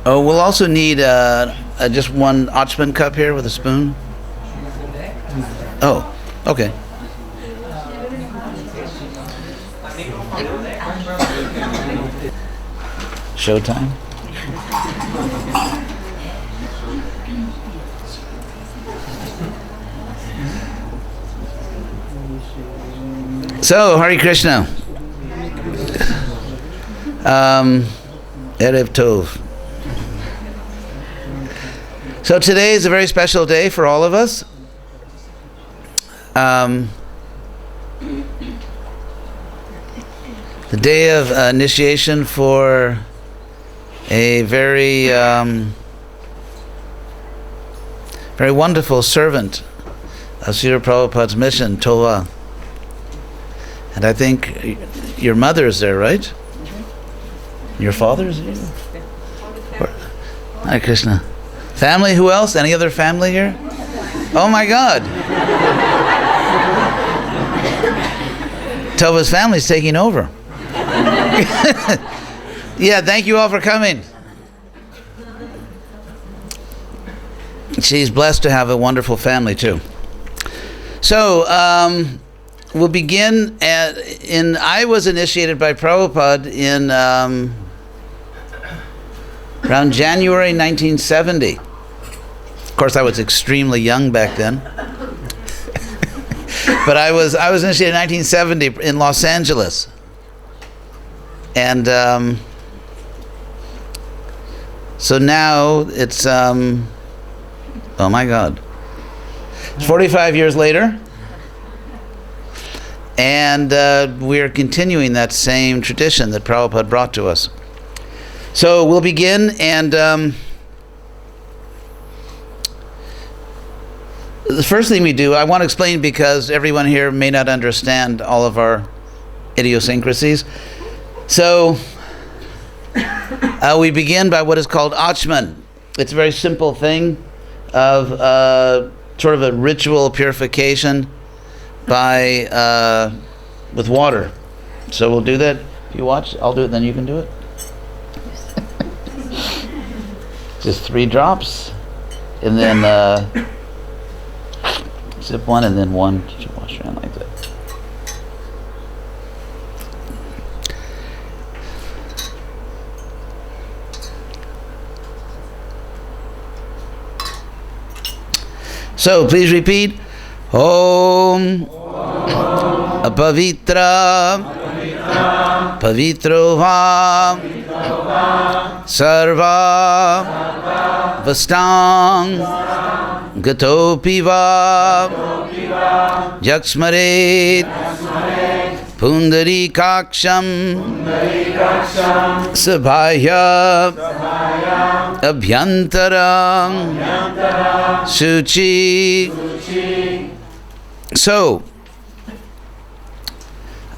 Oh, we'll also need just one Ochman cup here with a spoon. Oh, okay. Showtime. So, Hare Krishna. Erev Tov. So today is a very special day for all of us. The day of initiation for a very very wonderful servant of Srila Prabhupada's mission, Tova. And I think your mother is there, right? Your father is here? Hare Krishna. Family, who else? Any other family here? Oh my God. Tova's family's taking over. Yeah, thank you all for coming. She's blessed to have a wonderful family too. So, we'll begin I was initiated by Prabhupada in around January 1970. Of course, I was extremely young back then. But I was initiated in 1970 in Los Angeles. And so now it's oh my God. It's 45 years later. And we're continuing that same tradition that Prabhupada brought to us. So we'll begin, and the first thing we do, I want to explain because everyone here may not understand all of our idiosyncrasies. So we begin by what is called Achman. It's a very simple thing of sort of a ritual purification by with water. So we'll do that. If you watch, I'll do it, then you can do it. Just 3 drops, and then sip one, and then one. Just wash around like that. So please repeat. Om Apavitra Pavitro Va Sarva Vastang Gatopi Va Jaksmaret Pundari Kaksham Sabhaya Abhyantaram Suchi. So,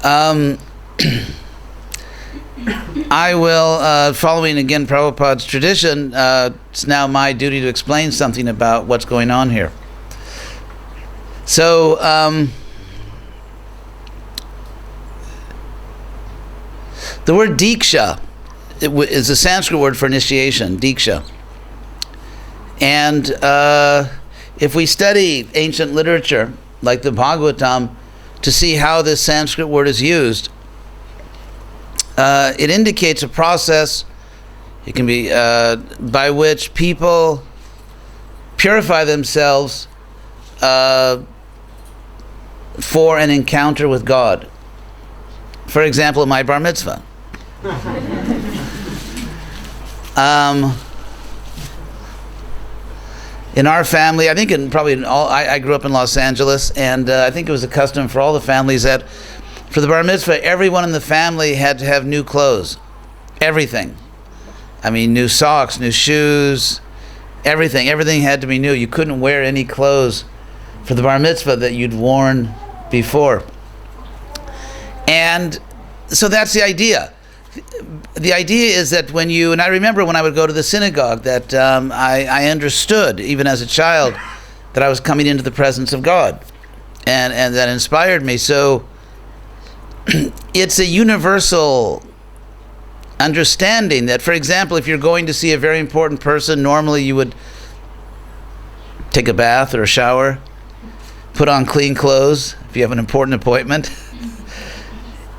I will, following again Prabhupada's tradition, it's now my duty to explain something about what's going on here. So, the word Diksha is a Sanskrit word for initiation, Diksha. And if we study ancient literature, like the Bhagavatam, to see how this Sanskrit word is used, it indicates a process, it can be by which people purify themselves for an encounter with God. For example, my bar mitzvah. In our family, I think I grew up in Los Angeles, and I think it was a custom for all the families that for the bar mitzvah, everyone in the family had to have new clothes. Everything. I mean, new socks, new shoes, everything. Everything had to be new. You couldn't wear any clothes for the bar mitzvah that you'd worn before. And so that's the idea. The idea is that and I remember when I would go to the synagogue that I understood, even as a child, that I was coming into the presence of God. And that inspired me. So it's a universal understanding that, for example, if you're going to see a very important person, normally you would take a bath or a shower, put on clean clothes if you have an important appointment.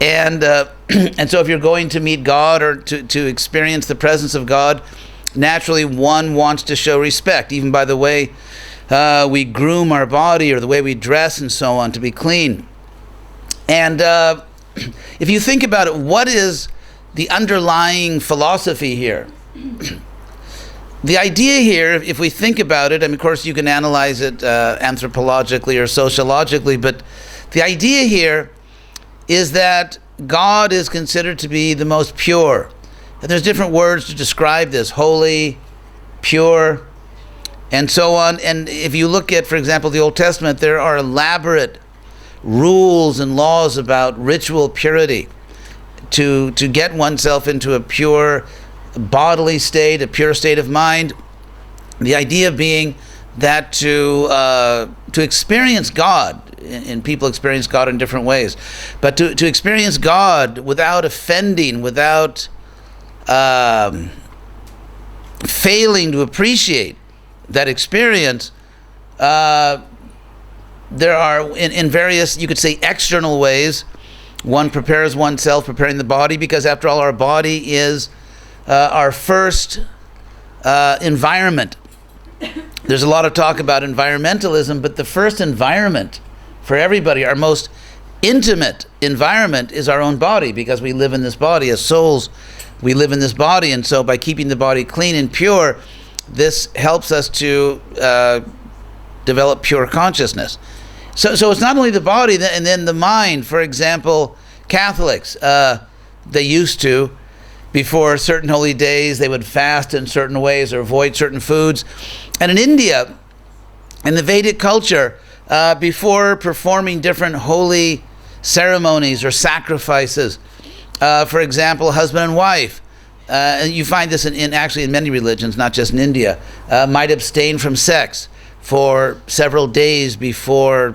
And so if you're going to meet God or to experience the presence of God, naturally one wants to show respect, even by the way we groom our body or the way we dress and so on, to be clean. And if you think about it, what is the underlying philosophy here? The idea here, if we think about it, I mean, of course you can analyze it anthropologically or sociologically, but the idea here is that God is considered to be the most pure. And there's different words to describe this: holy, pure, and so on. And if you look at, for example, the Old Testament, there are elaborate rules and laws about ritual purity to get oneself into a pure bodily state, a pure state of mind. The idea being that to experience God, and people experience God in different ways, but to experience God without offending, without failing to appreciate that experience, there are in various, you could say, external ways. One prepares oneself, preparing the body, because after all, our body is our first environment. There's a lot of talk about environmentalism, but the first environment for everybody, our most intimate environment, is our own body, because we live in this body. As souls, we live in this body, and so by keeping the body clean and pure, this helps us to develop pure consciousness. So it's not only the body, and then the mind. For example, Catholics, they used to, before certain holy days, they would fast in certain ways or avoid certain foods. And in India, in the Vedic culture, before performing different holy ceremonies or sacrifices, for example, husband and wife, and you find this actually in many religions, not just in India, might abstain from sex for several days before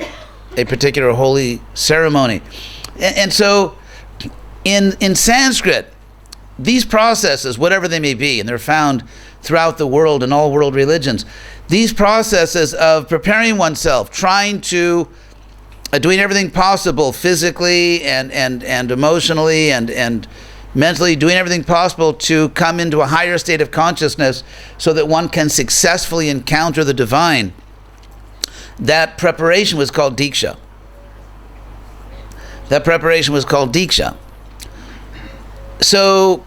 a particular holy ceremony. And so in Sanskrit, these processes, whatever they may be, and they're found throughout the world in all world religions, these processes of preparing oneself, trying to, doing everything possible physically and emotionally and mentally, doing everything possible to come into a higher state of consciousness so that one can successfully encounter the divine. That preparation was called Diksha. That preparation was called Diksha. So,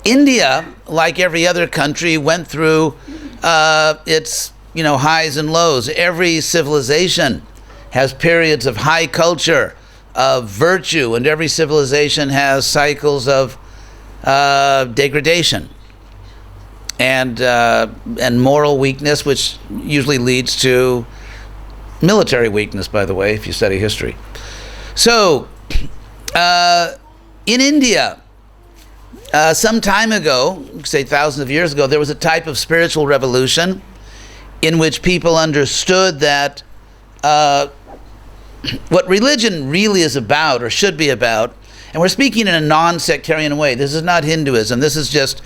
India, like every other country, went through its highs and lows. Every civilization has periods of high culture, of virtue, and every civilization has cycles of degradation and moral weakness, which usually leads to military weakness, by the way, if you study history. So, in India, some time ago, say thousands of years ago, there was a type of spiritual revolution in which people understood that what religion really is about, or should be about, and we're speaking in a non-sectarian way. This is not Hinduism. This is just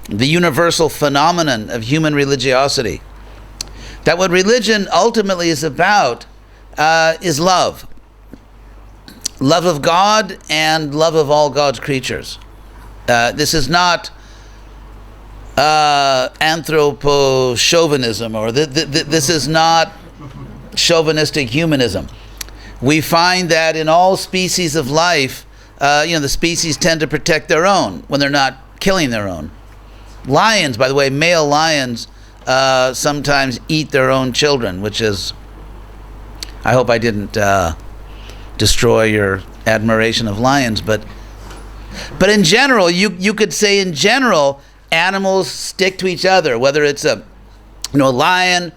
the universal phenomenon of human religiosity. That what religion ultimately is about is love. Love of God and love of all God's creatures. This is not anthropo-chauvinism, or this is not chauvinistic humanism. We find that in all species of life, the species tend to protect their own when they're not killing their own. Lions, by the way, male lions sometimes eat their own children, which is, I hope I didn't destroy your admiration of lions, but in general, you could say in general, animals stick to each other, whether it's a lion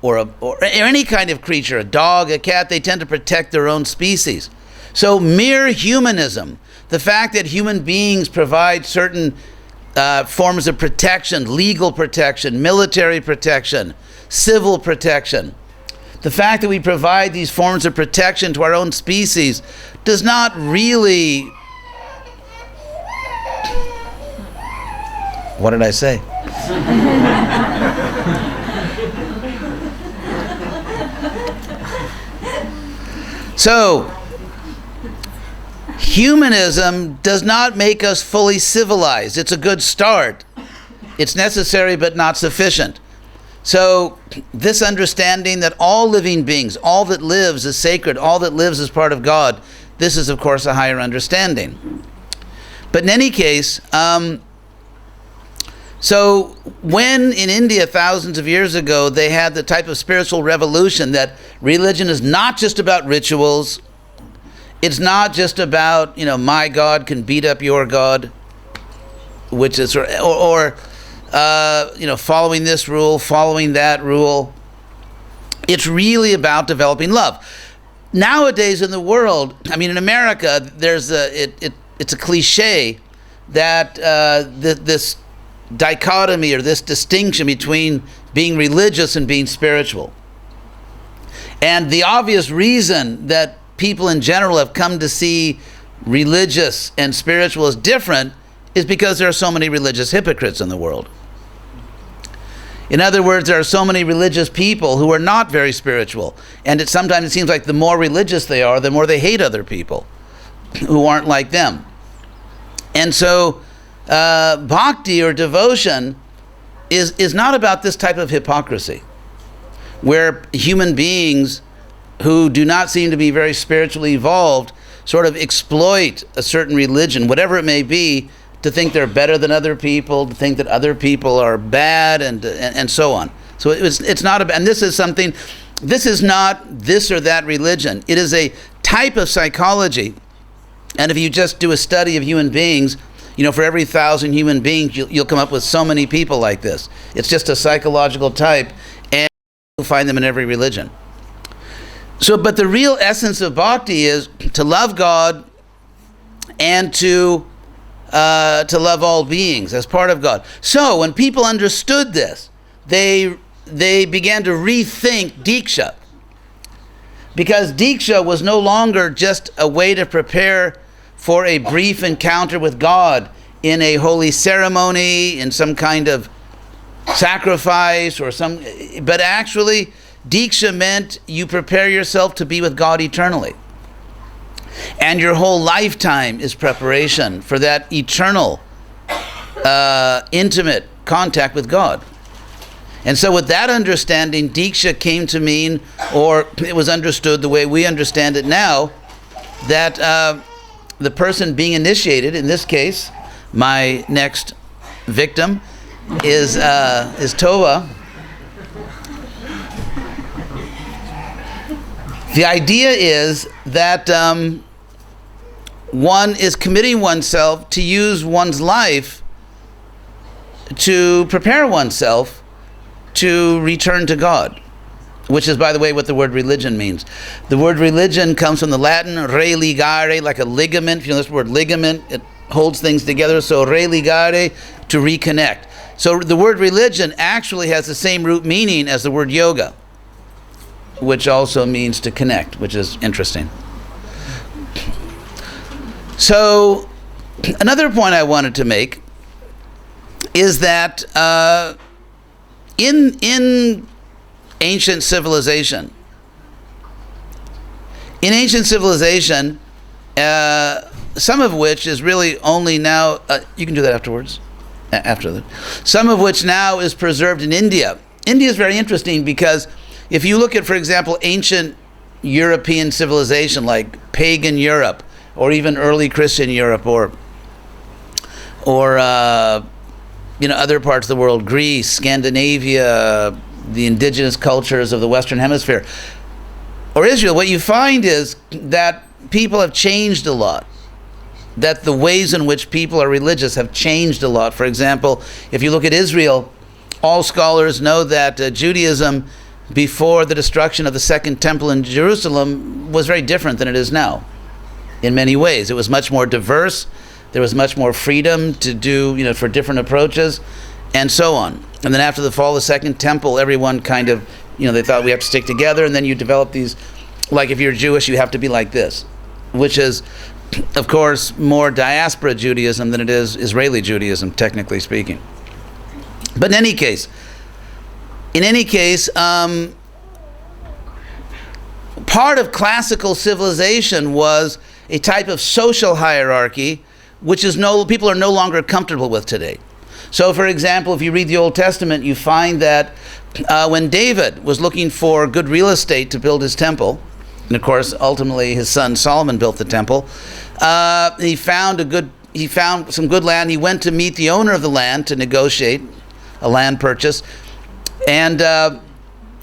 or any kind of creature, a dog, a cat, they tend to protect their own species. So mere humanism, the fact that human beings provide certain forms of protection, legal protection, military protection, civil protection, the fact that we provide these forms of protection to our own species does not really What did I say? So, humanism does not make us fully civilized. It's a good start. It's necessary but not sufficient. So, this understanding that all living beings, all that lives is sacred, all that lives is part of God, this is, of course, a higher understanding. But in any case, so when in India thousands of years ago they had the type of spiritual revolution that religion is not just about rituals, it's not just about, my God can beat up your God, which is, or following this rule, following that rule. It's really about developing love. Nowadays in the world, in America, there's it's a cliche that this dichotomy or this distinction between being religious and being spiritual. And the obvious reason that people in general have come to see religious and spiritual as different is because there are so many religious hypocrites in the world. In other words, there are so many religious people who are not very spiritual. And sometimes it seems like the more religious they are, the more they hate other people who aren't like them. And so bhakti or devotion is not about this type of hypocrisy, where human beings who do not seem to be very spiritually evolved sort of exploit a certain religion, whatever it may be, to think they're better than other people, to think that other people are bad, and so on. So it's not about, and this is not this or that religion. It is a type of psychology. And if you just do a study of human beings, for every 1,000 human beings, you'll come up with so many people like this. It's just a psychological type, and you'll find them in every religion. So, but the real essence of bhakti is to love God and to love all beings as part of God. So, when people understood this, they began to rethink Diksha, because Diksha was no longer just a way to prepare for a brief encounter with God in a holy ceremony, in some kind of sacrifice but actually Diksha meant you prepare yourself to be with God eternally. And your whole lifetime is preparation for that eternal, intimate contact with God. And so with that understanding, Diksha came to mean, or it was understood the way we understand it now, that the person being initiated, in this case, my next victim, is Tova. The idea is that one is committing oneself to use one's life to prepare oneself to return to God, which is, by the way, what the word religion means. The word religion comes from the Latin religare, like a ligament. If you know this word ligament, it holds things together. So religare, to reconnect. So the word religion actually has the same root meaning as the word yoga, which also means to connect, which is interesting. So another point I wanted to make is that in ancient civilization, some of which is really only now, you can do that afterwards, after that, some of which now is preserved in India. India is very interesting because if you look at, for example, ancient European civilization like pagan Europe, or even early Christian Europe, or other parts of the world, Greece, Scandinavia, the indigenous cultures of the Western Hemisphere, or Israel, what you find is that people have changed a lot. That the ways in which people are religious have changed a lot. For example, if you look at Israel, all scholars know that Judaism, before the destruction of the Second Temple in Jerusalem, was very different than it is now. In many ways, it was much more diverse. There was much more freedom to do, for different approaches, and so on. And then after the fall of the Second Temple, everyone kind of, they thought we have to stick together, and then you develop these, like if you're Jewish, you have to be like this, which is, of course, more diaspora Judaism than it is Israeli Judaism, technically speaking. But in any case, part of classical civilization was a type of social hierarchy which people are no longer comfortable with today. So, for example, if you read the Old Testament, you find that when David was looking for good real estate to build his temple, and of course, ultimately his son Solomon built the temple, he found some good land. He went to meet the owner of the land to negotiate a land purchase, and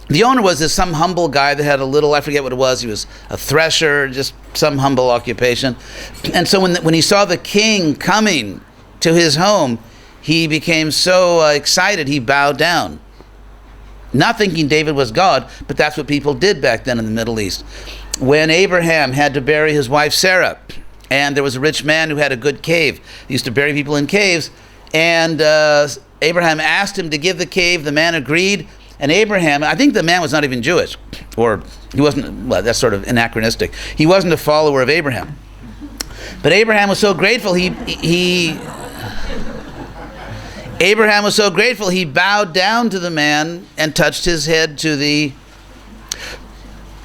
the owner was some humble guy that had I forget what it was, he was a thresher, just some humble occupation. And so when he saw the king coming to his home, he became so excited he bowed down. Not thinking David was God, but that's what people did back then in the Middle East. When Abraham had to bury his wife Sarah, and there was a rich man who had a good cave. He used to bury people in caves, and Abraham asked him to give the cave. The man agreed, and Abraham, I think the man was not even Jewish, or he wasn't, well, that's sort of anachronistic. He wasn't a follower of Abraham. But Abraham was so grateful, Abraham was so grateful, he bowed down to the man and touched his head to the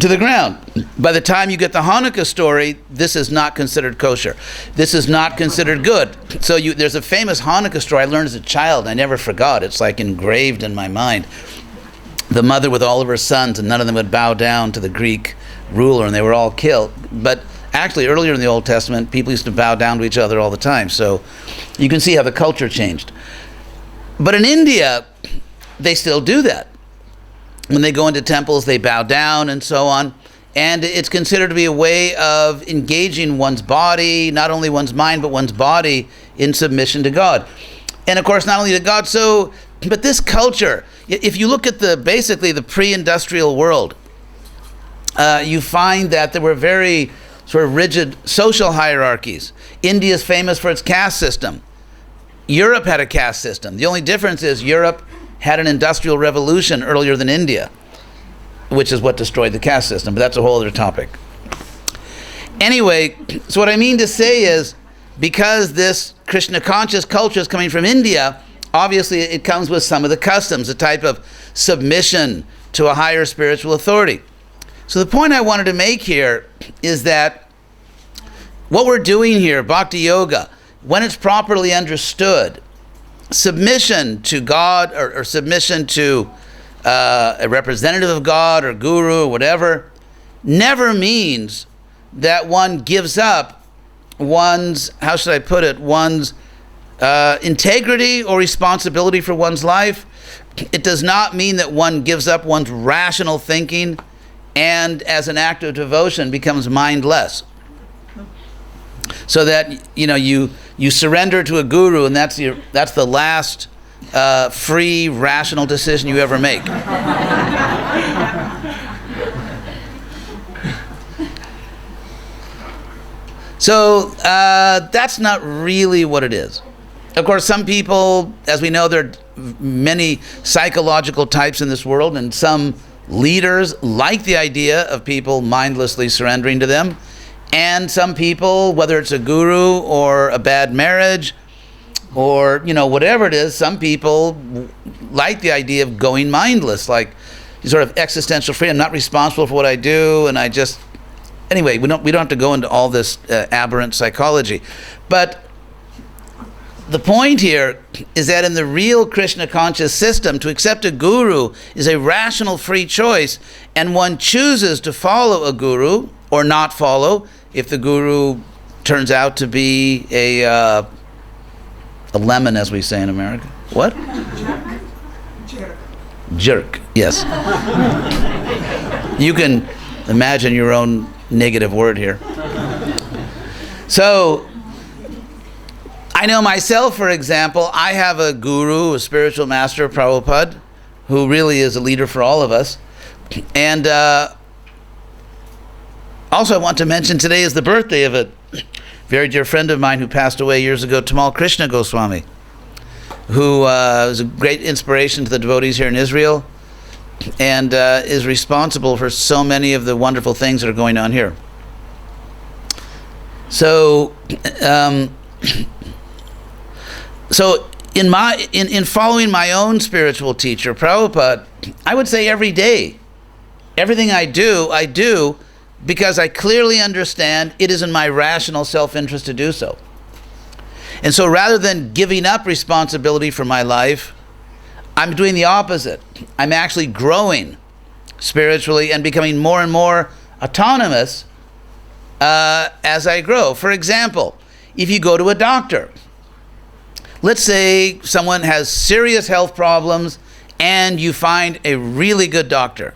ground. By the time you get the Hanukkah story, this is not considered kosher. This is not considered good. So there's a famous Hanukkah story I learned as a child. I never forgot. It's like engraved in my mind. The mother with all of her sons, and none of them would bow down to the Greek ruler, and they were all killed. But actually, earlier in the Old Testament, people used to bow down to each other all the time. So you can see how the culture changed. But in India, they still do that. When they go into temples, they bow down and so on. And it's considered to be a way of engaging one's body, not only one's mind, but one's body in submission to God. And of course, not only to God, but this culture, if you look at basically the pre-industrial world, you find that there were very sort of rigid social hierarchies. India is famous for its caste system. Europe had a caste system. The only difference is Europe had an industrial revolution earlier than India, which is what destroyed the caste system, but that's a whole other topic. Anyway, so what I mean to say is, because this Krishna conscious culture is coming from India, obviously it comes with some of the customs, a type of submission to a higher spiritual authority. So the point I wanted to make here is that what we're doing here, Bhakti Yoga, when it's properly understood, submission to God or submission to a representative of God or guru or whatever never means that one gives up one's, one's integrity or responsibility for one's life. It does not mean that one gives up one's rational thinking and as an act of devotion becomes mindless. So that, you surrender to a guru, and that's the last free, rational decision you ever make. So that's not really what it is. Of course, some people, as we know, there are many psychological types in this world, and some leaders like the idea of people mindlessly surrendering to them. And some people, whether it's a guru or a bad marriage or, whatever it is, some people like the idea of going mindless, like sort of existential freedom. I'm not responsible for what I do, and anyway, we don't have to go into all this aberrant psychology. But the point here is that in the real Krishna conscious system, to accept a guru is a rational free choice, and one chooses to follow a guru or not follow if the guru turns out to be a lemon, as we say in America. What? Jerk, yes. You can imagine your own negative word here. So, I know myself, for example, I have a guru, a spiritual master, Prabhupada, who really is a leader for all of us. And also, I want to mention today is the birthday of a very dear friend of mine who passed away years ago, Tamal Krishna Goswami, who was a great inspiration to the devotees here in Israel and is responsible for so many of the wonderful things that are going on here. So in following my own spiritual teacher, Prabhupada, I would say every day, everything I do because I clearly understand it is in my rational self-interest to do so. And so rather than giving up responsibility for my life, I'm doing the opposite. I'm actually growing spiritually and becoming more and more autonomous as I grow. For example, if you go to a doctor, let's say someone has serious health problems and you find a really good doctor.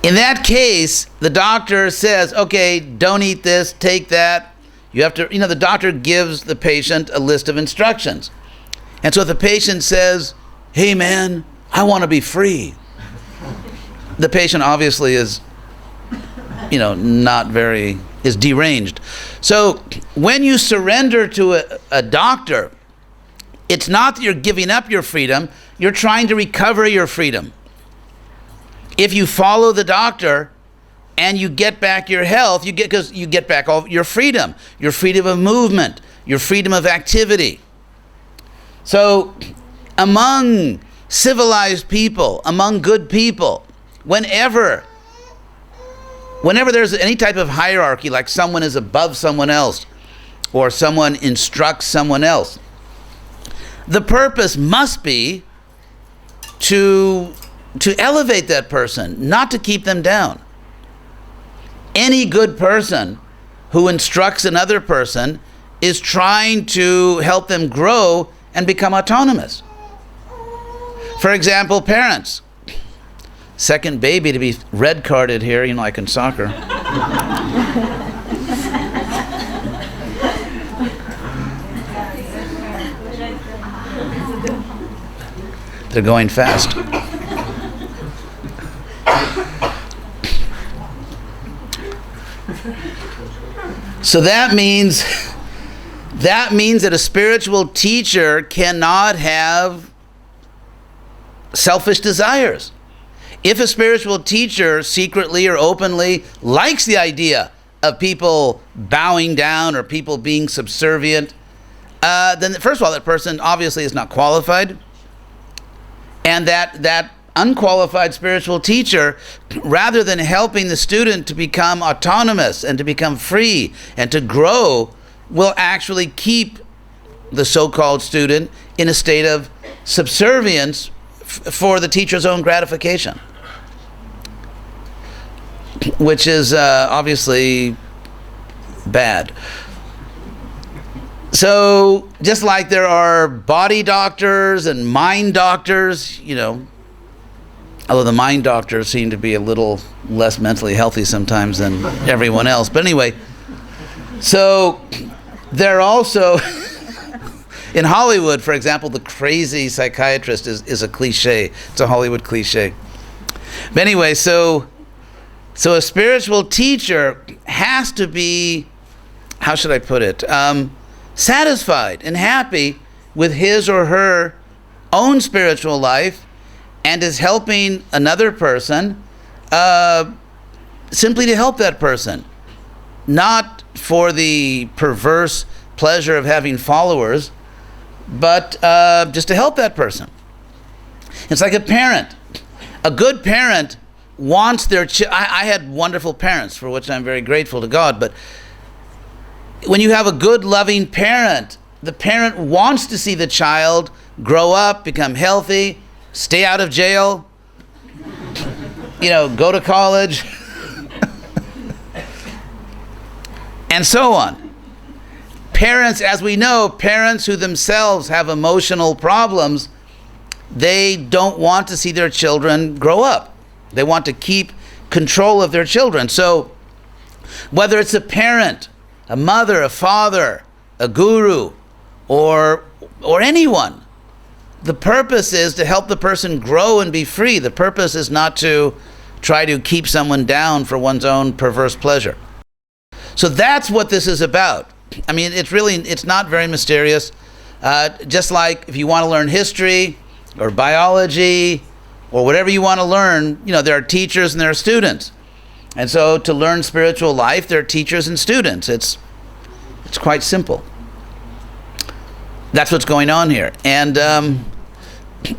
In that case, the doctor says, okay, don't eat this, take that. You have to, the doctor gives the patient a list of instructions. And so if the patient says, hey man, I want to be free, the patient obviously is, is deranged. So when you surrender to a doctor, it's not that you're giving up your freedom, you're trying to recover your freedom. If you follow the doctor and you get back your health, you get back all your freedom of movement, your freedom of activity. So among civilized people, among good people, whenever there's any type of hierarchy, like someone is above someone else or someone instructs someone else, the purpose must be to elevate that person, not to keep them down. Any good person who instructs another person is trying to help them grow and become autonomous. For example, parents. Second baby to be red carded here, like in soccer. They're going fast. So that means that a spiritual teacher cannot have selfish desires. If a spiritual teacher secretly or openly likes the idea of people bowing down or people being subservient, then first of all, that person obviously is not qualified. And that unqualified spiritual teacher, rather than helping the student to become autonomous and to become free and to grow, will actually keep the so-called student in a state of subservience for the teacher's own gratification, which is obviously bad. So just like there are body doctors and mind doctors, although the mind doctors seem to be a little less mentally healthy sometimes than everyone else. But anyway, so they're also, in Hollywood, for example, the crazy psychiatrist is a cliche. It's a Hollywood cliche. But anyway, so a spiritual teacher has to be, how should I put it, satisfied and happy with his or her own spiritual life, and is helping another person simply to help that person, not for the perverse pleasure of having followers, but just to help that person. It's like a parent. A good parent wants their I had wonderful parents, for which I'm very grateful to God, but when you have a good, loving parent, the parent wants to see the child grow up, become healthy, stay out of jail, go to college, and so on. Parents, as we know, parents who themselves have emotional problems, they don't want to see their children grow up. They want to keep control of their children. So whether it's a parent, a mother, a father, a guru, or anyone, the purpose is to help the person grow and be free. The purpose is not to try to keep someone down for one's own perverse pleasure. So that's what this is about. I mean, it's not very mysterious. Just like if you want to learn history or biology or whatever you want to learn, there are teachers and there are students. And so to learn spiritual life, there are teachers and students. It's quite simple. That's what's going on here. And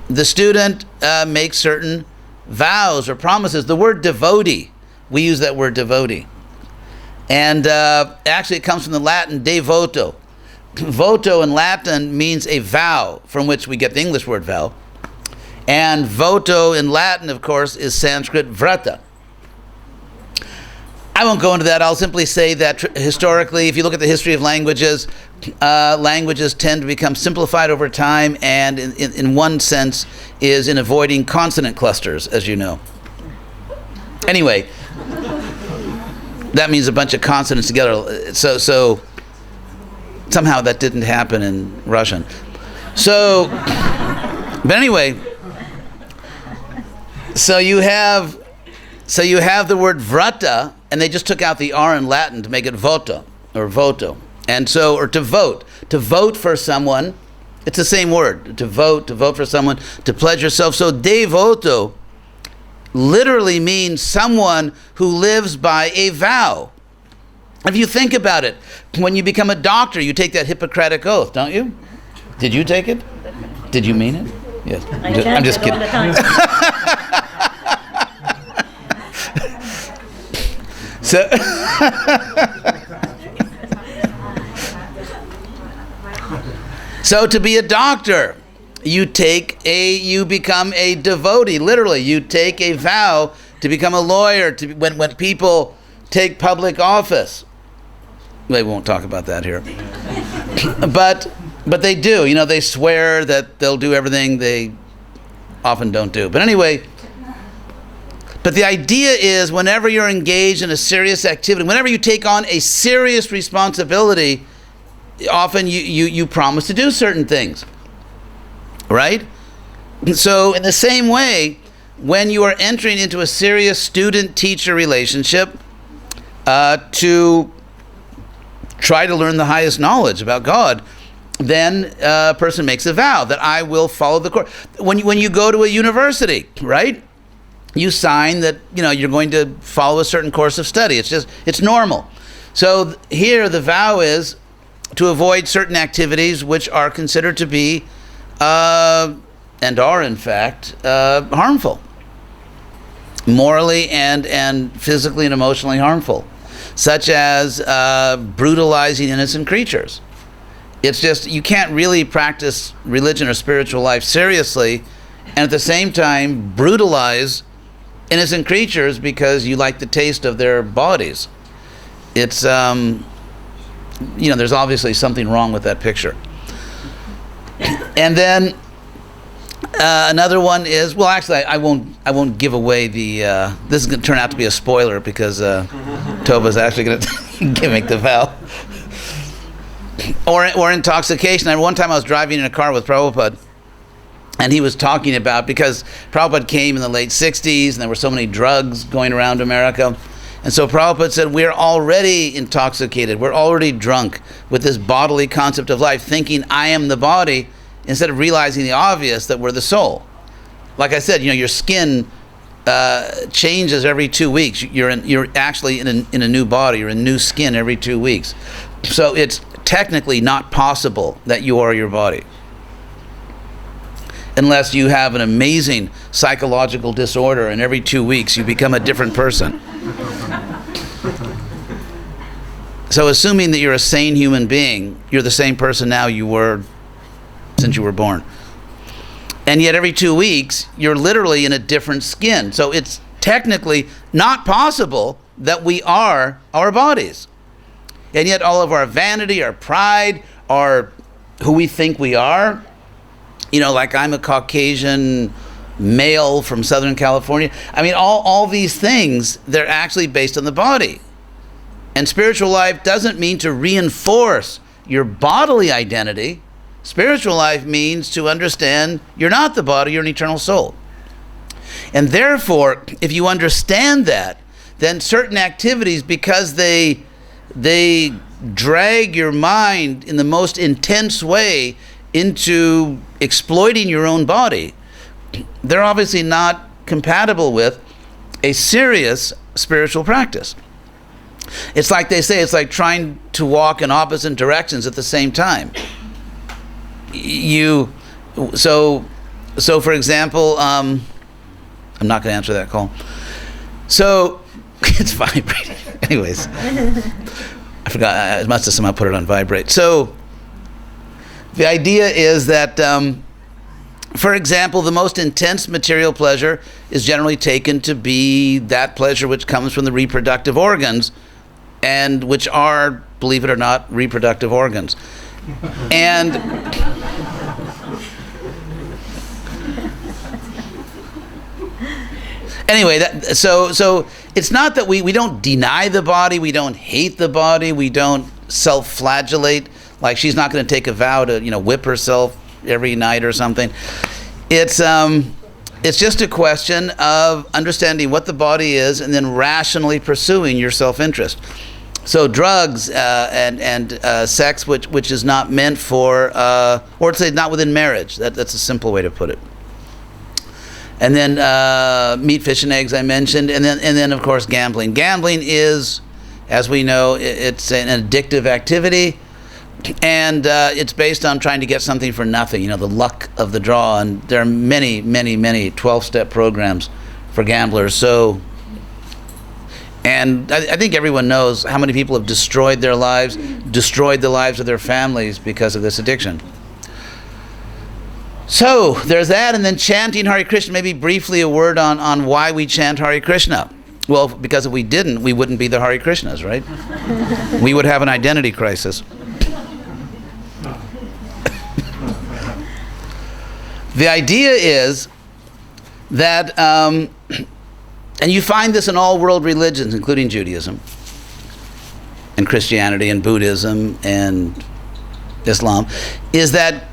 the student makes certain vows or promises. The word devotee, we use that word devotee. And actually it comes from the Latin devoto. Voto in Latin means a vow, from which we get the English word vow. And voto in Latin, of course, is Sanskrit vrata. I won't go into that. I'll simply say that historically, if you look at the history of languages, languages tend to become simplified over time, and in one sense is in avoiding consonant clusters, as you know. Anyway, that means a bunch of consonants together. So somehow that didn't happen in Russian. So, but anyway, so you have the word vrata, and they just took out the R in Latin to make it vota or voto. And so, or to vote for someone, it's the same word, to vote for someone, to pledge yourself. So devoto literally means someone who lives by a vow. If you think about it, when you become a doctor, you take that Hippocratic oath, don't you? Did you take it? Did you mean it? Yes. I'm just kidding. All the time. So to be a doctor, you become a devotee. Literally, you take a vow to become a lawyer. When people take public office, they won't talk about that here, but they do. They swear that they'll do everything they often don't do. But anyway. But the idea is, whenever you're engaged in a serious activity, whenever you take on a serious responsibility, often you promise to do certain things, right? So in the same way, when you are entering into a serious student-teacher relationship to try to learn the highest knowledge about God, then a person makes a vow that I will follow the course. When you go to a university, right? You sign that you're going to follow a certain course of study. It's normal. So here the vow is to avoid certain activities which are considered to be and are in fact harmful, morally and physically and emotionally harmful, such as brutalizing innocent creatures. It's just, you can't really practice religion or spiritual life seriously and at the same time brutalize innocent creatures because you like the taste of their bodies. It's there's obviously something wrong with that picture. And then another one is, well, actually I won't give away the this is going to turn out to be a spoiler because Tova's actually going to make the vow. Or intoxication. And one time I was driving in a car with Prabhupada, and he was talking about, because Prabhupada came in the late 60s and there were so many drugs going around America. And so Prabhupada said, we're already intoxicated, we're already drunk with this bodily concept of life, thinking I am the body, instead of realizing the obvious, that we're the soul. Like I said, your skin changes every 2 weeks. You're actually in a new body, you're in new skin every 2 weeks. So it's technically not possible that you are your body, unless you have an amazing psychological disorder and every 2 weeks you become a different person. So assuming that you're a sane human being, you're the same person now you were since you were born. And yet every 2 weeks, you're literally in a different skin. So it's technically not possible that we are our bodies. And yet all of our vanity, our pride, our who we think we are, like I'm a Caucasian male from Southern California. I mean, all these things, they're actually based on the body. And spiritual life doesn't mean to reinforce your bodily identity. Spiritual life means to understand you're not the body, you're an eternal soul. And therefore, if you understand that, then certain activities, because they drag your mind in the most intense way into exploiting your own body, they're obviously not compatible with a serious spiritual practice. It's like they say, it's like trying to walk in opposite directions at the same time. So for example, I'm not going to answer that call. So it's vibrating. Anyways, I forgot. I must have somehow put it on vibrate. So the idea is that, for example, the most intense material pleasure is generally taken to be that pleasure which comes from the reproductive organs, and which are, believe it or not, reproductive organs. And anyway, so it's not that we don't deny the body, we don't hate the body, we don't self-flagellate. Like, she's not going to take a vow to, whip herself every night or something. It's just a question of understanding what the body is and then rationally pursuing your self-interest. So drugs and sex, which is not meant for, or to say not within marriage. That's a simple way to put it. And then meat, fish, and eggs I mentioned, and then of course gambling. Gambling is, as we know, it's an addictive activity, and it's based on trying to get something for nothing. The luck of the draw, and there are many 12-step programs for gamblers. So. And I think everyone knows how many people have destroyed their lives, destroyed the lives of their families because of this addiction. So there's that, and then chanting Hare Krishna. Maybe briefly a word on why we chant Hare Krishna. Well, because if we didn't, we wouldn't be the Hare Krishnas, right? We would have an identity crisis. The idea is that... and you find this in all world religions, including Judaism, and Christianity, and Buddhism, and Islam, is that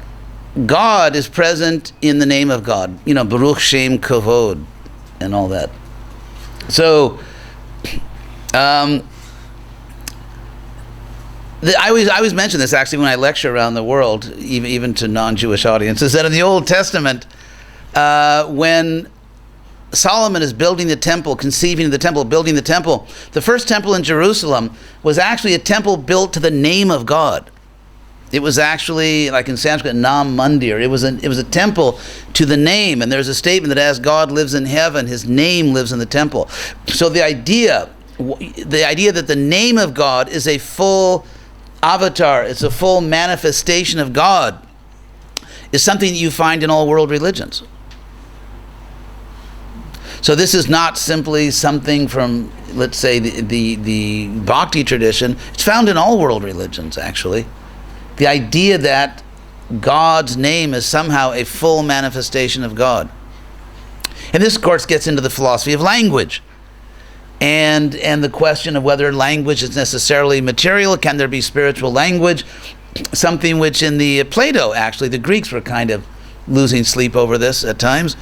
God is present in the name of God. Baruch Shem Kavod, and all that. So, I always mention this actually when I lecture around the world, even to non-Jewish audiences, that in the Old Testament, when Solomon is building the temple, conceiving the temple, building the temple, the first temple in Jerusalem was actually a temple built to the name of God. It was actually, like in Sanskrit, Nam Mandir. It was a temple to the name, and there's a statement that as God lives in heaven, his name lives in the temple. So the idea that the name of God is a full avatar, it's a full manifestation of God, is something that you find in all world religions. So this is not simply something from, let's say, the Bhakti tradition. It's found in all world religions, actually. The idea that God's name is somehow a full manifestation of God. And this, of course, gets into the philosophy of language. And the question of whether language is necessarily material. Can there be spiritual language? Something which in the Plato, actually, the Greeks were kind of losing sleep over this at times.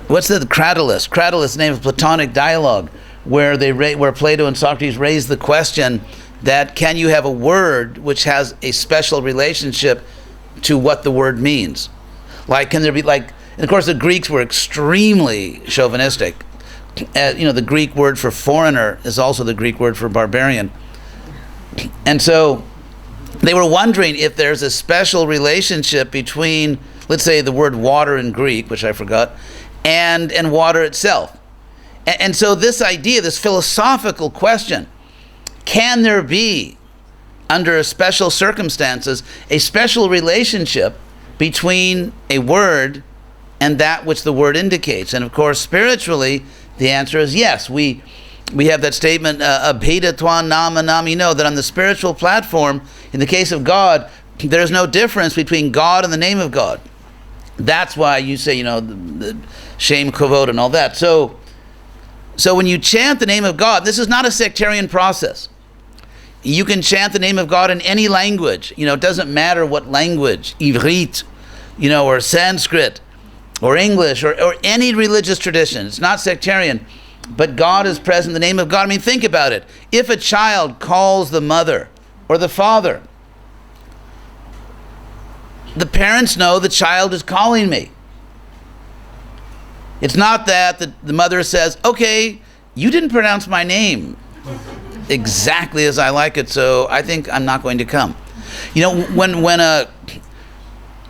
What's the Cratylus? Cratylus, the name of Platonic dialogue, where Plato and Socrates raise the question that can you have a word which has a special relationship to what the word means? Like, can there be and of course the Greeks were extremely chauvinistic. The Greek word for foreigner is also the Greek word for barbarian. And so they were wondering if there's a special relationship between, let's say, the word water in Greek, which I forgot, and water itself. And so this idea, this philosophical question, can there be, under special circumstances, a special relationship between a word and that which the word indicates? And of course, spiritually, the answer is yes. We have that statement, Abheda Twan Nama Nam, that on the spiritual platform, in the case of God, there's no difference between God and the name of God. That's why you say, the Shem Kavod and all that. So when you chant the name of God, this is not a sectarian process. You can chant the name of God in any language. It doesn't matter what language, Ivrit, or Sanskrit, or English, or any religious tradition. It's not sectarian. But God is present in the name of God. I mean, think about it. If a child calls the mother or the father, the parents know the child is calling me. It's not that the mother says, okay, you didn't pronounce my name exactly as I like it, so I think I'm not going to come. You know,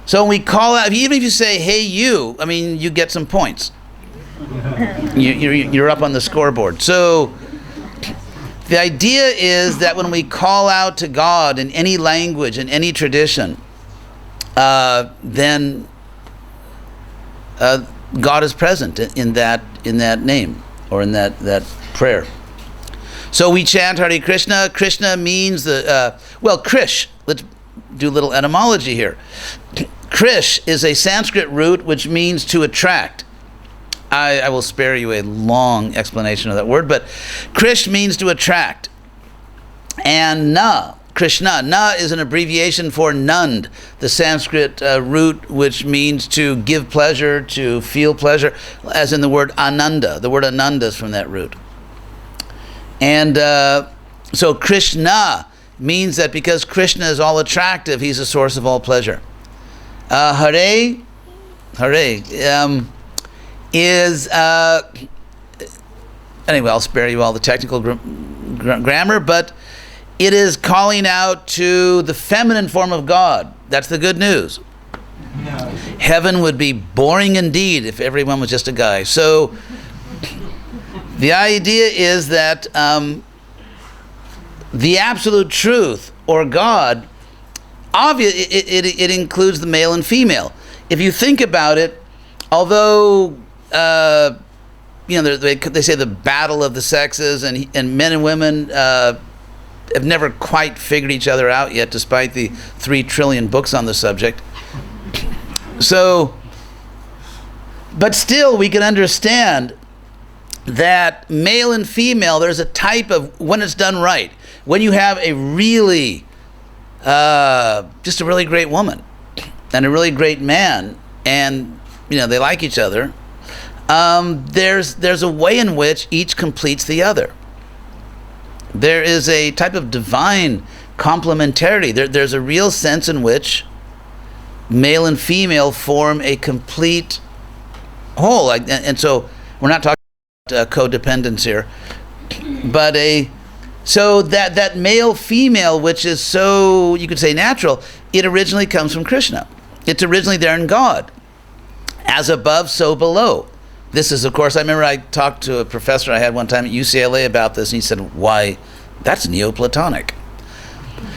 so when we call out, even if you say, hey, you, I mean, you get some points. You're up on the scoreboard. So the idea is that when we call out to God in any language, in any tradition, then God is present in that name or in that prayer. So we chant Hare Krishna. Krishna means Krish. Let's do a little etymology here. Krish is a Sanskrit root which means to attract. I will spare you a long explanation of that word, but Krish means to attract. And Na, Krishna, Na is an abbreviation for Nand, the Sanskrit root which means to give pleasure, to feel pleasure, as in the word Ananda. The word Ananda is from that root. And so Krishna means that because Krishna is all attractive, he's the source of all pleasure. Hare is anyway, I'll spare you all the technical grammar, but it is calling out to the feminine form of God. That's the good news. No. Heaven would be boring indeed if everyone was just a guy. So the idea is that the absolute truth, or God, it includes the male and female. If you think about it, although they say the battle of the sexes, and men and women have never quite figured each other out yet, despite the 3 trillion books on the subject. So, but still, we can understand that male and female, there's a type of, when it's done right, when you have a really, just a really great woman and a really great man, and they like each other, there's a way in which each completes the other. There is a type of divine complementarity. There's a real sense in which male and female form a complete whole. And so we're not talking about codependence here, but so that male-female, which is so, you could say, natural, it originally comes from Krishna. It's originally there in God. As above, so below. This is, of course, I remember I talked to a professor I had one time at UCLA about this, and he said, why, that's Neoplatonic.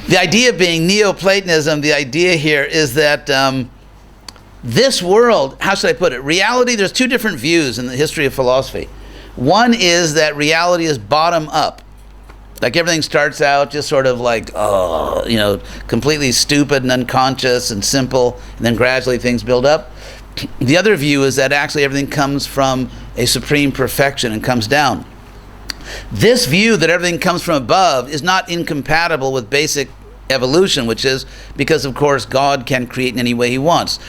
The idea being Neoplatonism, the idea here is that this world, how should I put it? Reality, there's 2 different views in the history of philosophy. One is that reality is bottom up. Like everything starts out just sort of like, completely stupid and unconscious and simple, and then gradually things build up. The other view is that actually everything comes from a supreme perfection and comes down. This view that everything comes from above is not incompatible with basic evolution, which is because, of course, God can create in any way he wants.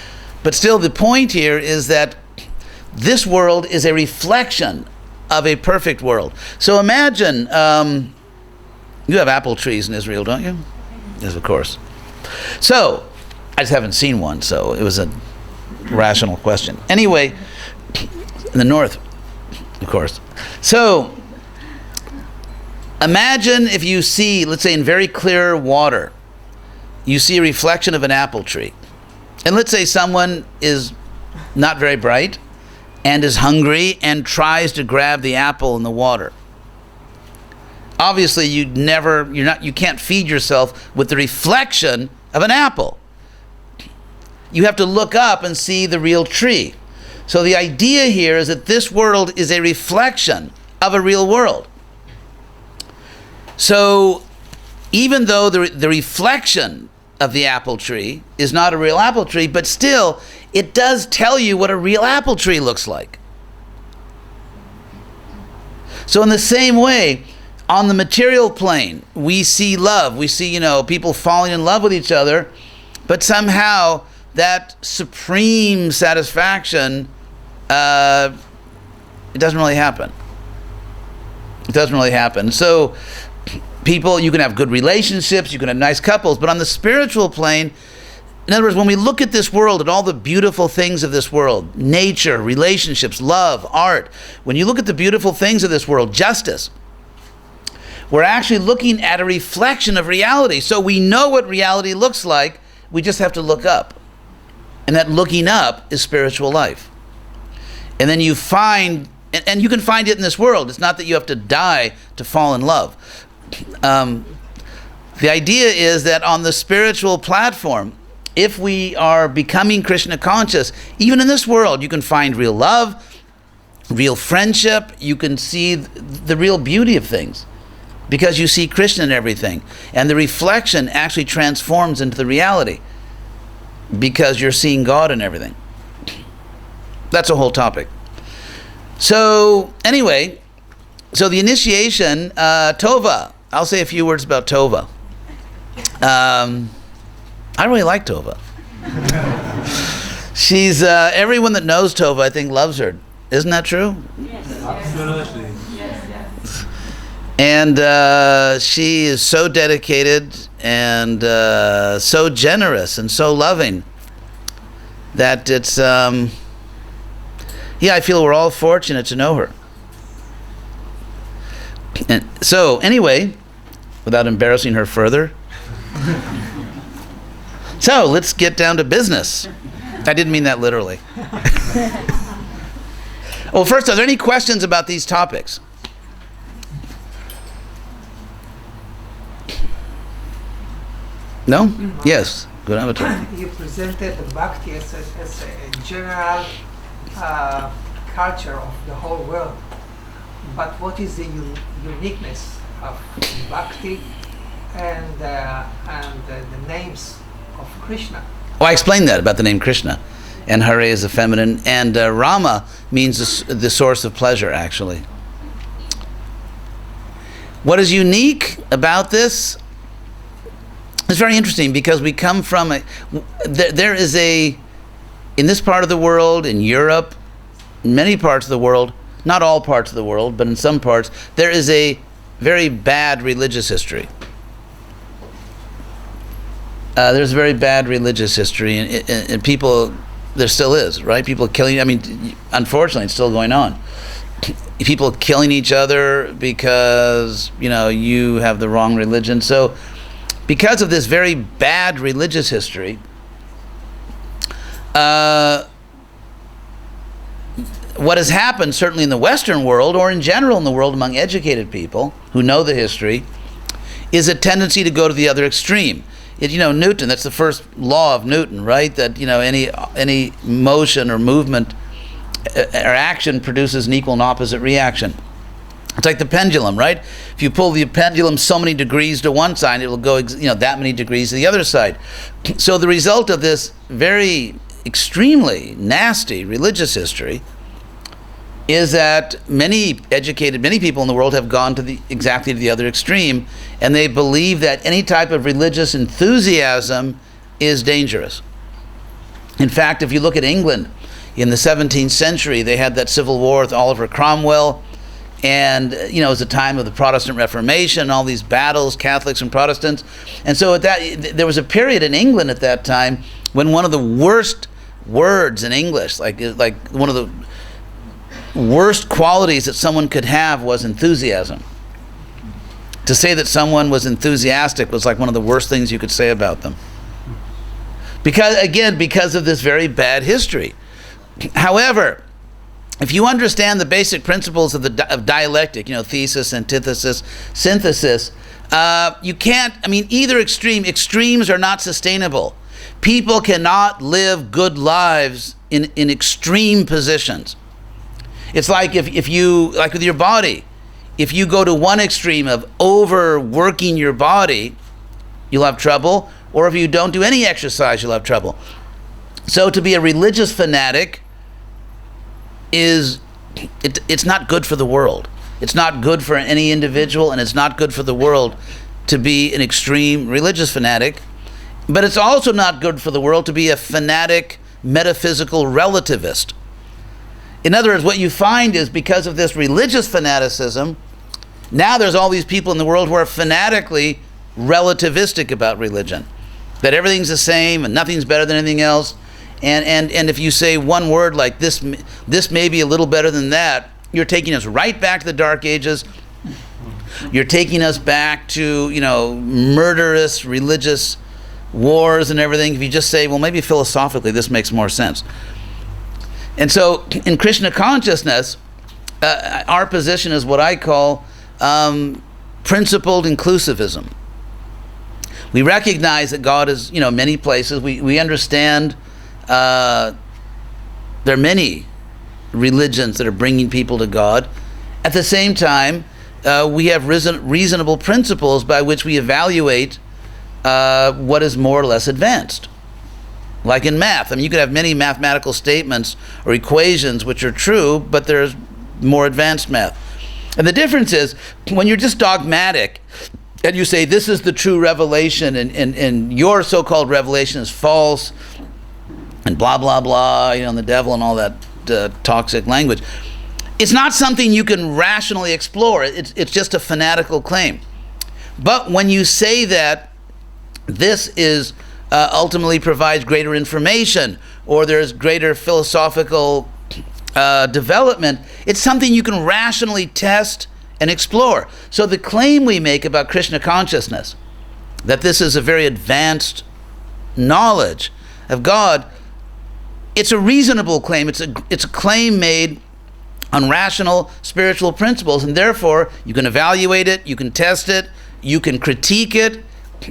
But still, the point here is that this world is a reflection of a perfect world. So imagine, you have apple trees in Israel, don't you? Yes, of course. So, I just haven't seen one, so it was a rational question. Anyway, in the north, of course. So, imagine if you see, let's say in very clear water, you see a reflection of an apple tree. And let's say someone is not very bright and is hungry and tries to grab the apple in the water. Obviously, you can't feed yourself with the reflection of an apple. You have to look up and see the real tree. So the idea here is that this world is a reflection of a real world. So even though the reflection of the apple tree is not a real apple tree, but still it does tell you what a real apple tree looks like. So in the same way, on the material plane, we see love. We see, people falling in love with each other, but somehow that supreme satisfaction, it doesn't really happen. It doesn't really happen. So people, you can have good relationships, you can have nice couples, but on the spiritual plane, In other words, when we look at this world, at all the beautiful things of this world, nature, relationships, love, art, when you look at the beautiful things of this world, justice, we're actually looking at a reflection of reality. So we know what reality looks like, we just have to look up. And that looking up is spiritual life. And then you find, and you can find it in this world. It's not that you have to die to fall in love. The idea is that on the spiritual platform, if we are becoming Krishna conscious, even in this world, you can find real love, real friendship. You can see the real beauty of things because you see Krishna in everything. And the reflection actually transforms into the reality because you're seeing God in everything. That's a whole topic. So anyway, so the initiation, Tova. I'll say a few words about Tova. I really like Tova. She's everyone that knows Tova, I think, loves her. Isn't that true? Yes. Absolutely. Yes. And she is so dedicated and so generous and so loving that it's I feel we're all fortunate to know her. And so anyway, without embarrassing her further, so let's get down to business. I didn't mean that literally. Well, first, are there any questions about these topics? No? Yes. Good avatar. You presented the Bhakti as a general culture of the whole world. But what is the uniqueness of Bhakti and the names of Krishna? Well, I explained that about the name Krishna. And Hare is the feminine. And Rama means the source of pleasure, actually. What is unique about this? It's very interesting because we come from there is in this part of the world, in Europe, in many parts of the world, not all parts of the world, but in some parts, there is a very bad religious history. There's a very bad religious history, and people, there still is, right? People killing, I mean, unfortunately, it's still going on. People killing each other because, you have the wrong religion. So, because of this very bad religious history, what has happened, certainly in the Western world, or in general in the world among educated people who know the history, is a tendency to go to the other extreme. Newton, that's the first law of Newton, right? That, any motion or movement or action produces an equal and opposite reaction. It's like the pendulum, right? If you pull the pendulum so many degrees to one side, it will go, that many degrees to the other side. So the result of this very extremely nasty religious history is that many people in the world have gone to exactly to the other extreme, and they believe that any type of religious enthusiasm is dangerous. In fact, if you look at England in the 17th century, they had that civil war with Oliver Cromwell, and it was a time of the Protestant Reformation, all these battles, Catholics and Protestants. And so there was a period in England at that time when one of the worst words in English, like one of the worst qualities that someone could have was enthusiasm. To say that someone was enthusiastic was like one of the worst things you could say about them. Because of this very bad history. However, if you understand the basic principles of dialectic, thesis, antithesis, synthesis, you can't, either extremes are not sustainable. People cannot live good lives in extreme positions. It's like if you, like with your body, if you go to one extreme of overworking your body, you'll have trouble, or if you don't do any exercise, you'll have trouble. So to be a religious fanatic it's not good for the world. It's not good for any individual, and it's not good for the world to be an extreme religious fanatic. But it's also not good for the world to be a fanatic metaphysical relativist. In other words, what you find is because of this religious fanaticism, now there's all these people in the world who are fanatically relativistic about religion. that everything's the same and nothing's better than anything else. And if you say one word like this may be a little better than that, you're taking us right back to the Dark Ages. You're taking us back to, murderous religious wars and everything. If you just say, well, maybe philosophically this makes more sense. And so in Krishna consciousness, our position is what I call principled inclusivism. We recognize that God is, many places. We understand there are many religions that are bringing people to God. At the same time, we have reasonable principles by which we evaluate what is more or less advanced. Like in math, you could have many mathematical statements or equations which are true, but there's more advanced math. And the difference is, when you're just dogmatic, and you say this is the true revelation, and your so-called revelation is false, and blah, blah, blah, and the devil and all that toxic language, it's not something you can rationally explore. It's just a fanatical claim. But when you say that this is ultimately provides greater information, or there's greater philosophical development, it's something you can rationally test and explore. So the claim we make about Krishna consciousness, that this is a very advanced knowledge of God, it's a reasonable claim. It's a claim made on rational spiritual principles, and therefore you can evaluate it, you can test it, you can critique it,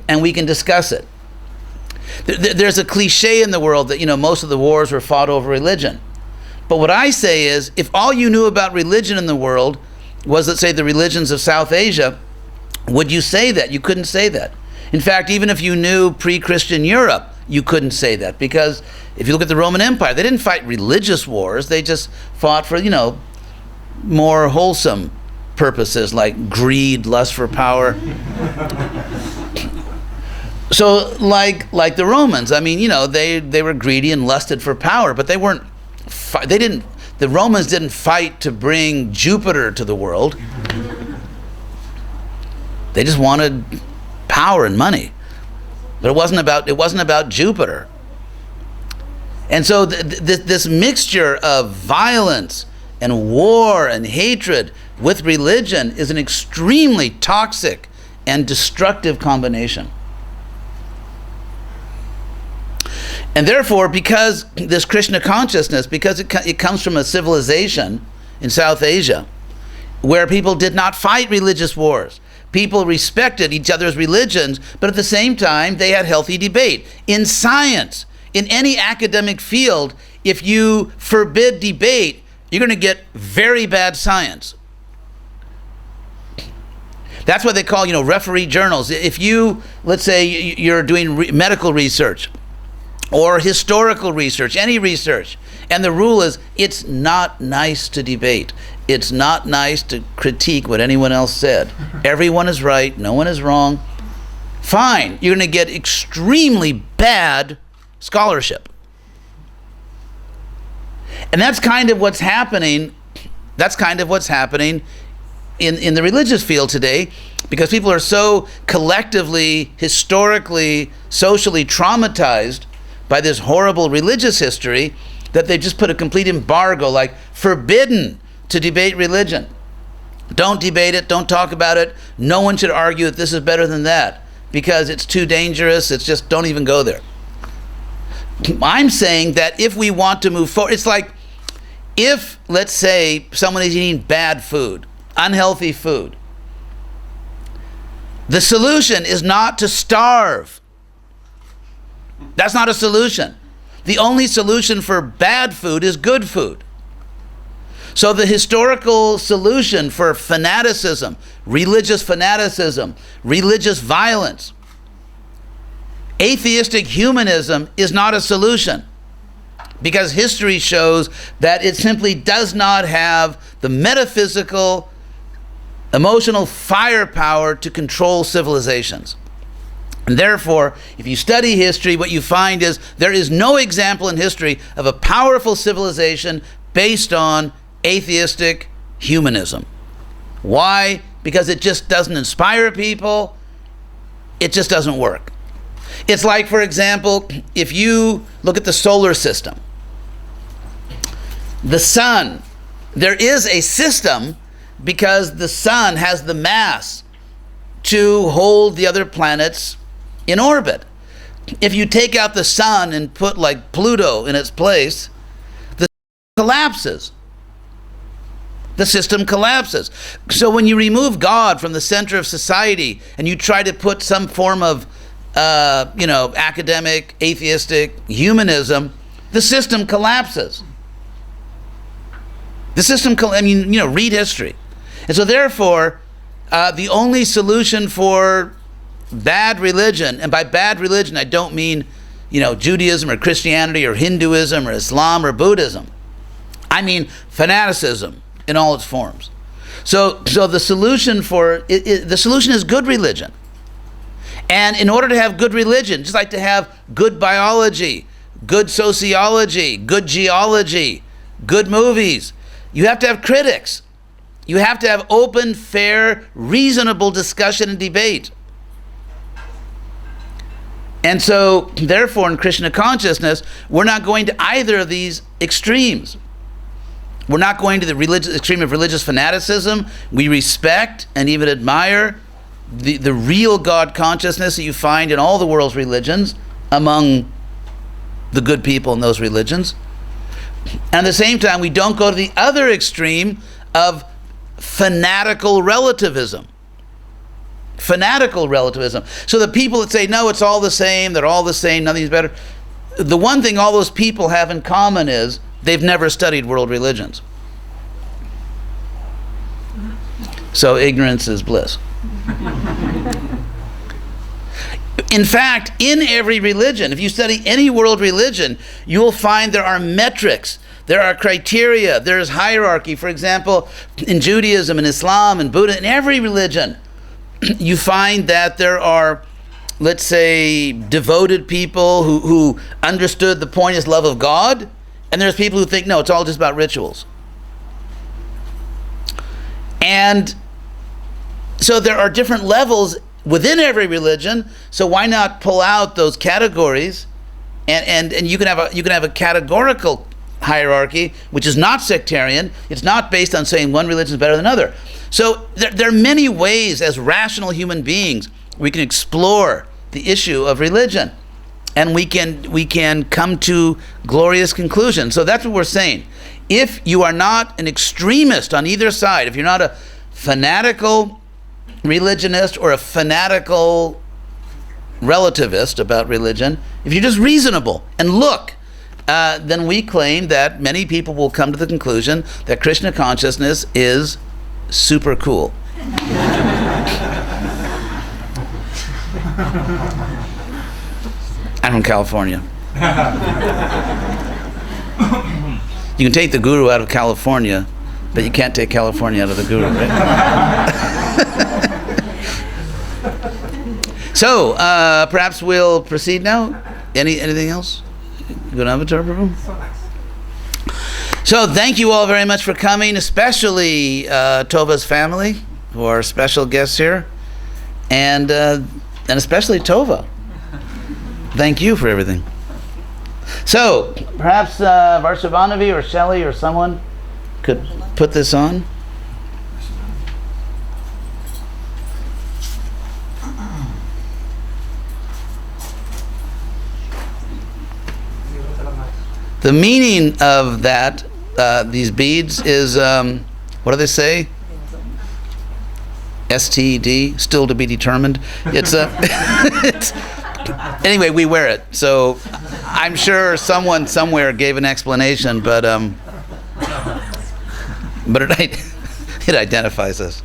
and we can discuss it. There's a cliche in the world that most of the wars were fought over religion. But what I say is, if all you knew about religion in the world was, let's say, the religions of South Asia, would you say that? You couldn't say that. In fact, even if you knew pre-Christian Europe, you couldn't say that, because if you look at the Roman Empire, they didn't fight religious wars. They just fought for, more wholesome purposes like greed, lust for power. So like the Romans, they were greedy and lusted for power, but the Romans didn't fight to bring Jupiter to the world. They just wanted power and money. But it wasn't about Jupiter. And so this mixture of violence and war and hatred with religion is an extremely toxic and destructive combination. And therefore, because this Krishna consciousness, because it comes from a civilization in South Asia where people did not fight religious wars. People respected each other's religions, but at the same time, they had healthy debate. In science, in any academic field, if you forbid debate, you're going to get very bad science. That's what they call, referee journals. If you, let's say, you're doing medical research or historical research, any research, and the rule is it's not nice to debate. It's not nice to critique what anyone else said. Everyone is right, no one is wrong. Fine, you're going to get extremely bad scholarship. And that's kind of what's happening. That's kind of what's happening in the religious field today, because people are so collectively, historically, socially traumatized by this horrible religious history that they just put a complete embargo, like forbidden to debate religion. Don't debate it, don't talk about it. No one should argue that this is better than that because it's too dangerous. It's just, don't even go there. I'm saying that if we want to move forward, it's like if, let's say, someone is eating bad food, unhealthy food, the solution is not to starve. That's not a solution. The only solution for bad food is good food. So the historical solution for fanaticism, religious violence, atheistic humanism is not a solution, because history shows that it simply does not have the metaphysical, emotional firepower to control civilizations. And therefore, if you study history, what you find is there is no example in history of a powerful civilization based on atheistic humanism. Why? Because it just doesn't inspire people. It just doesn't work. It's like, for example, if you look at the solar system, the sun, there is a system because the sun has the mass to hold the other planets in orbit. If you take out the sun and put like Pluto in its place, the system collapses. The system collapses. So when you remove God from the center of society and you try to put some form of academic, atheistic humanism, the system collapses. The system, read history. And so therefore, the only solution for bad religion, and by bad religion I don't mean, Judaism or Christianity or Hinduism or Islam or Buddhism. I mean fanaticism in all its forms. So the solution the solution is good religion. And in order to have good religion, just like to have good biology, good sociology, good geology, good movies, you have to have critics. You have to have open, fair, reasonable discussion and debate. And so, therefore, in Krishna consciousness, we're not going to either of these extremes. We're not going to the extreme of religious fanaticism. We respect and even admire the real God consciousness that you find in all the world's religions among the good people in those religions. And at the same time, we don't go to the other extreme of fanatical relativism. Fanatical relativism. So the people that say, no, it's all the same, they're all the same, nothing's better. The one thing all those people have in common is they've never studied world religions. So ignorance is bliss. In fact, in every religion, if you study any world religion, you will find there are metrics, there are criteria, there is hierarchy. For example, in Judaism and Islam and Buddha, in every religion, you find that there are, let's say, devoted people who understood the point is love of God, and there's people who think, no, it's all just about rituals. And so there are different levels within every religion, so why not pull out those categories and you can have a categorical hierarchy which is not sectarian. It's not based on saying one religion is better than another. So there are many ways as rational human beings we can explore the issue of religion, and we can come to glorious conclusions. So that's what we're saying. If you are not an extremist on either side, if you're not a fanatical religionist or a fanatical relativist about religion, if you're just reasonable and look, then we claim that many people will come to the conclusion that Krishna consciousness is super cool. I'm from California. You can take the guru out of California, but you can't take California out of the guru, right? So, perhaps we'll proceed now. Anything else? Good avatar, Prabhu? So, thank you all very much for coming, especially Tova's family, who are special guests here, and especially Tova. Thank you for everything. So, perhaps Varshavanavi or Shelley or someone could put this on. The meaning of that, these beads, is, what do they say? STD, still to be determined. It's anyway, we wear it. So I'm sure someone somewhere gave an explanation, but it identifies us.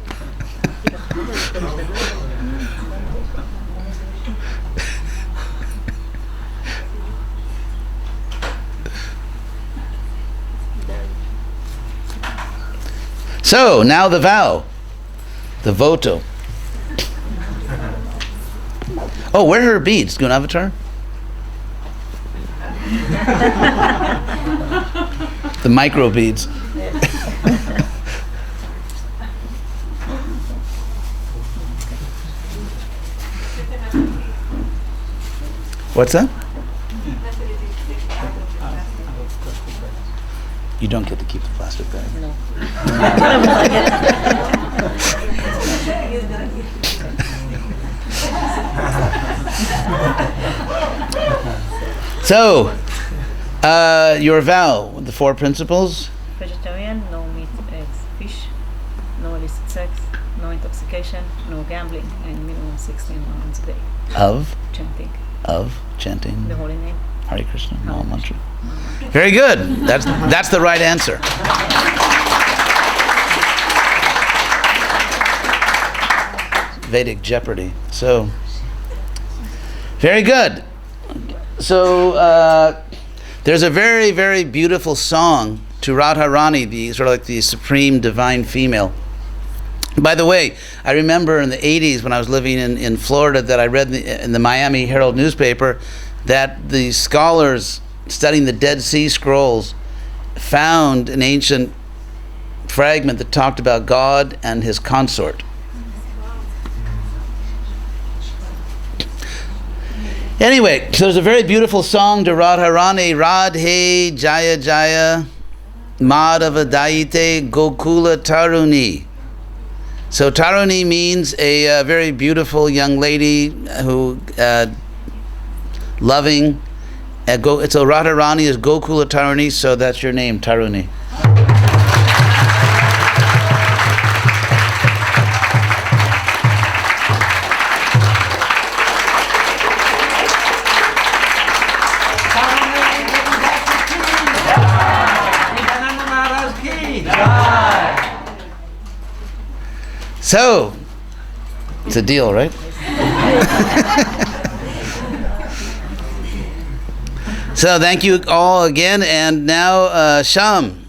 So, now the vow, the voto. Oh, where are her beads, Gunavatar? The micro beads. What's that? You don't get to keep the plastic bag. No. So, your vow, the 4 principles. Vegetarian, no meat, eggs, fish, no illicit sex, no intoxication, no gambling, and minimum 16 rounds a day. Of Chanting chanting the holy name. Hare Krishna, Maha Hare Mantra. Krishna. Very good. That's the right answer. Vedic Jeopardy. So, very good. So, there's a very, very beautiful song to Radharani, the sort of like the supreme divine female. By the way, I remember in the 80s when I was living in Florida that I read in the Miami Herald newspaper that the scholars studying the Dead Sea Scrolls found an ancient fragment that talked about God and his consort. Anyway, so there's a very beautiful song to Radharani, Radhe Jaya Jaya Madhava Daite Gokula Taruni. So Taruni means a very beautiful young lady who loving. So Radharani is Gokula Taruni, so that's your name, Taruni. So, it's a deal, right? So, thank you all again, and now Sham.